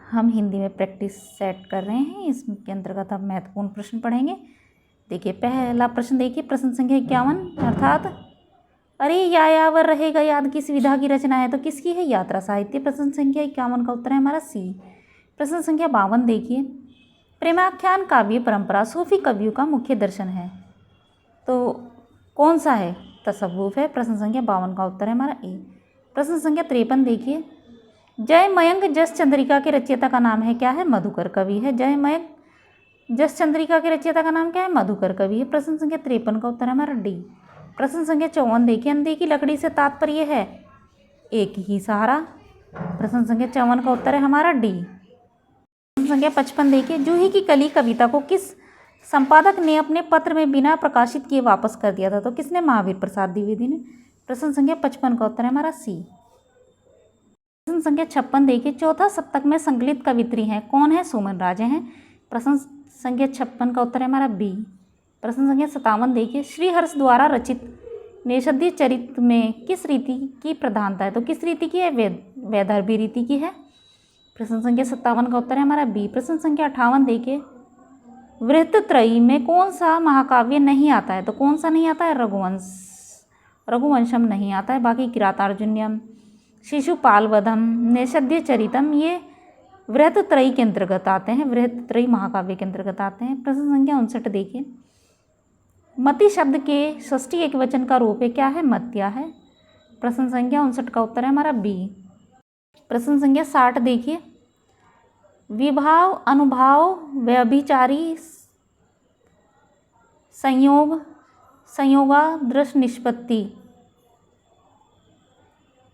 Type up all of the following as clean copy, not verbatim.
हम हिंदी में practice set कर रहे हैं। इसके अंतर्गत हम महत्वपूर्ण प्रश्न पढ़ेंगे। देखिए पहला प्रश्न, देखिए प्रश्न संख्या 51 अर्थात अरे यायावर रहेगा याद किस विधा की रचना है, तो किसकी है? यात्रा साहित्य। प्रश्न संख्या 51 का उत्तर है हमारा सी। प्रश्न संख्या 52 देखिए, प्रेमाख्यान काव्य परंपरा सूफी कवियों का मुख्य दर्शन है, तो कौन सा है? तसव्वुफ है। प्रश्न संख्या 52 का उत्तर है हमारा ए। प्रश्न संख्या 53 देखिए, जय मयंक जस चंद्रिका के रचयिता का नाम है, क्या है? मधुकर कवि है। जय मयंक जस चंद्रिका के रचयिता का नाम क्या है? मधुकर कवि है। प्रश्न संख्या 53 का उत्तर है हमारा डी। प्रश्न संख्या 54 देखिए, अंधे की लकड़ी से तात्पर्य है एक ही सहारा। प्रश्न संख्या 54 का उत्तर है हमारा डी। प्रश्न संख्या 55 देखिए, जूही की कली कविता को किस संपादक ने अपने पत्र में बिना प्रकाशित किए वापस कर दिया था, तो किसने? महावीर प्रसाद द्विवेदी ने। प्रश्न संख्या 55 का उत्तर है हमारा सी। प्रश्न संख्या 56 देखिए, चौथा सप्तक में संकलित कवित्री हैं, कौन है? सुमन राजे हैं। प्रश्न संख्या 56 का उत्तर है हमारा बी। प्रश्न संख्या 57 देखिए, श्रीहर्ष द्वारा रचित नेषाद्य चरित्र में किस रीति की प्रधानता है, तो किस रीति की है? वैदर्भी रीति की है। प्रश्न संख्या 57 का उत्तर है हमारा बी। प्रश्न संख्या 58 देखिए, वृत्तत्रयी में कौन सा महाकाव्य नहीं आता है, तो कौन सा नहीं आता है? रघुवंशम नहीं आता है। बाकी किरातार्जुनीयम, शिशुपाल वधम, नेषाद्य चरितम ये वृत्तत्रयी के अंतर्गत आते हैं, वृत्तत्रयी महाकाव्य के अंतर्गत आते हैं। प्रश्न संख्या 59 देखिए, मति शब्द के षष्ठी एकवचन का रूप है, क्या है? मत्या है। प्रश्न संख्या 59 का उत्तर है हमारा बी। प्रश्न संख्या 60 देखिए, विभाव अनुभाव व्यभिचारी संयोग संयोगादृश निष्पत्ति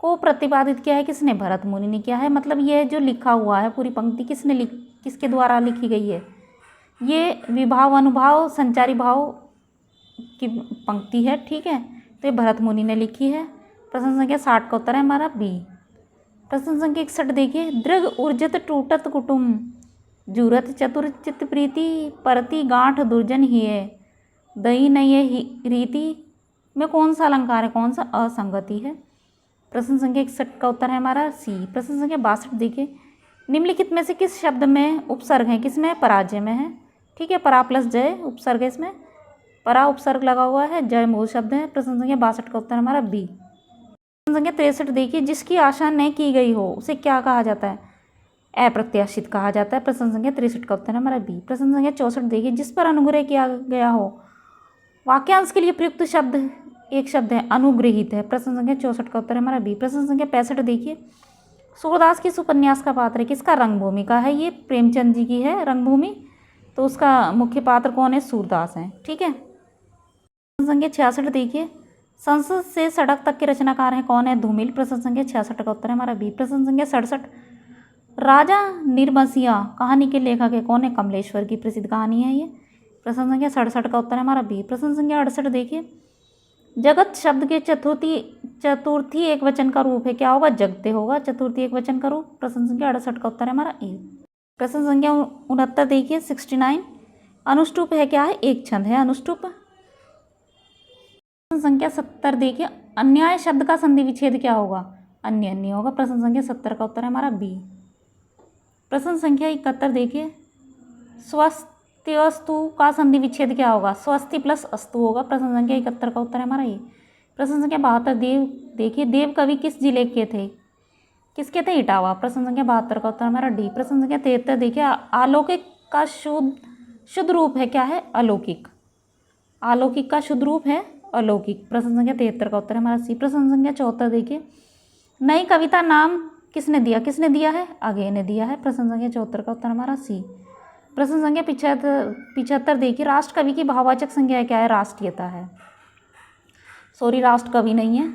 को प्रतिपादित किया है किसने? भरत मुनि ने किया है। मतलब ये जो लिखा हुआ है पूरी पंक्ति किसके द्वारा लिखी गई है? ये विभाव अनुभाव संचारी भाव की पंक्ति है, ठीक है, तो ये भरत मुनि ने लिखी है। प्रश्न संख्या 60 का उत्तर है हमारा बी। प्रश्न संख्या 61 देखिए, दृग ऊर्जत टूटत कुटुम जूरत चतुर्चित प्रीति परति गांठ दुर्जन हिये दई नये रीति में कौन सा अलंकार है, कौन सा असंगति है? प्रश्न संख्या 61 का उत्तर है हमारा सी। प्रश्न संख्या 62 देखिए, निम्नलिखित में से किस शब्द में उपसर्ग है, किसमें? पराजय में है, ठीक है, परा प्लस जय उपसर्ग है, इसमें परा उपसर्ग लगा हुआ है, जय मूल शब्द है। प्रश्न संख्या 62 का उत्तर हमारा बी। प्रश्न संख्या 63 देखिए, जिसकी आशा न की गई हो उसे क्या कहा जाता है? अप्रत्याशित कहा जाता है। प्रश्न संख्या 63 का उत्तर हमारा बी। प्रश्न संख्या 64 देखिए, जिस पर अनुग्रह किया गया हो वाक्यांश के लिए प्रयुक्त शब्द एक शब्द है, अनुग्रहित है। प्रश्न संख्या 64 का उत्तर हमारा बी। प्रश्न संख्या 65 देखिए, सूरदास किस उपन्यास का पात्र है, किसका? रंगभूमि का है, ये प्रेमचंद जी की है रंगभूमि, तो उसका मुख्य पात्र कौन है? सूरदास हैं, ठीक है। प्रश्न संख्या 66 देखिए, संसद से सड़क तक के रचनाकार हैं, कौन है? धूमिल। प्रश्न संख्या 66 का उत्तर है हमारा बी। प्रश्न संख्या 67, राजा निर्बसिया कहानी के लेखक है, कौन है? कमलेश्वर की प्रसिद्ध कहानी है ये। प्रश्न संख्या 67 का उत्तर है हमारा बी। प्रश्न संख्या 68 देखिए, जगत शब्द के चतुर्थी एक वचन का रूप है, क्या होगा? जगते होगा, चतुर्थी एक वचन का रूप। प्रश्न संख्या 68 का उत्तर है हमारा ए। प्रश्न संख्या 69 देखिए, 69 अनुष्टुप है, क्या है? एक छंद है अनुष्टुप। प्रश्न संख्या 70 देखिए, अन्याय शब्द का संधि विच्छेद क्या होगा? अन्य अन्य होगा। प्रश्न संख्या 70 का उत्तर है हमारा बी। प्रश्न संख्या 71 देखिए, स्वस्त्यस्तु का संधि विच्छेद क्या होगा? स्वस्ति प्लस अस्तु होगा। प्रश्न संख्या 71 का उत्तर है हमारा ये। प्रश्न संख्या 72 देव देखिए, देव कवि किस जिले के थे, किसके थे? इटावा। प्रश्न संख्या 72 का उत्तर हमारा डी। प्रश्न संख्या 73 देखिए, अलौकिक का शुद्ध रूप है, क्या है? अलौकिक। अलौकिक का शुद्ध रूप है अलौकिक। प्रश्न संख्या 73 का उत्तर है हमारा सी। प्रश्न संख्या 74 देखिए, नई कविता नाम किसने दिया, किसने दिया है? आगे ने दिया है। प्रश्न संख्या 74 का उत्तर हमारा सी। प्रश्न संख्या 75 देखिए, राष्ट्र कवि की भाववाचक संज्ञा क्या है? राष्ट्रीयता है, सॉरी राष्ट्र कवि नहीं है,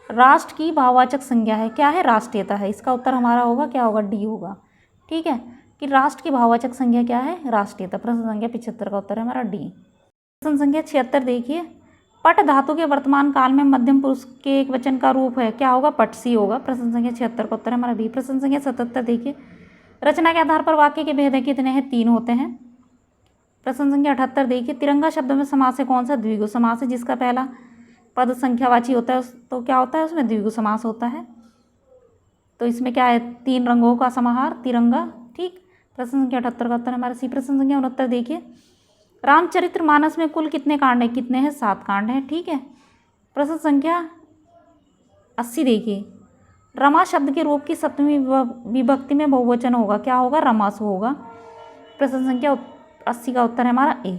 राष्ट्र की भाववाचक संज्ञा है, क्या है? राष्ट्रीयता है। इसका उत्तर हमारा होगा क्या होगा? डी होगा, ठीक है, कि राष्ट्र की भाववाचक संज्ञा क्या है? राष्ट्रीयता। प्रश्न संख्या 75 का उत्तर है हमारा डी। प्रश्न संख्या 76 देखिए, पट धातु के वर्तमान काल में मध्यम पुरुष के एक वचन का रूप है, क्या होगा? पटसी होगा। प्रश्न संख्या 76 का उत्तर है हमारा बी। प्रश्न संख्या 77 देखिए, रचना के आधार पर वाक्य के भेद कितने हैं? 3 होते हैं। प्रश्न संख्या 78 देखिए, तिरंगा शब्द में समास है, कौन सा? द्विगु समास है, जिसका पहला पद संख्यावाची होता है तो क्या होता है? उसमें द्विगु समास होता है। तो इसमें क्या है? 3 रंगों का समाहार तिरंगा, ठीक। प्रश्न संख्या 78 का उत्तर है हमारा सी। प्रश्न संख्या 69 देखिए, रामचरितमानस में कुल कितने कांड हैं? कितने हैं? 7 कांड हैं, ठीक है। प्रश्न संख्या 80 देखिए, रमा शब्द के रूप की सप्तमी विभक्ति में बहुवचन होगा, क्या होगा? रमासु होगा। प्रश्न संख्या 80 का उत्तर है हमारा ए।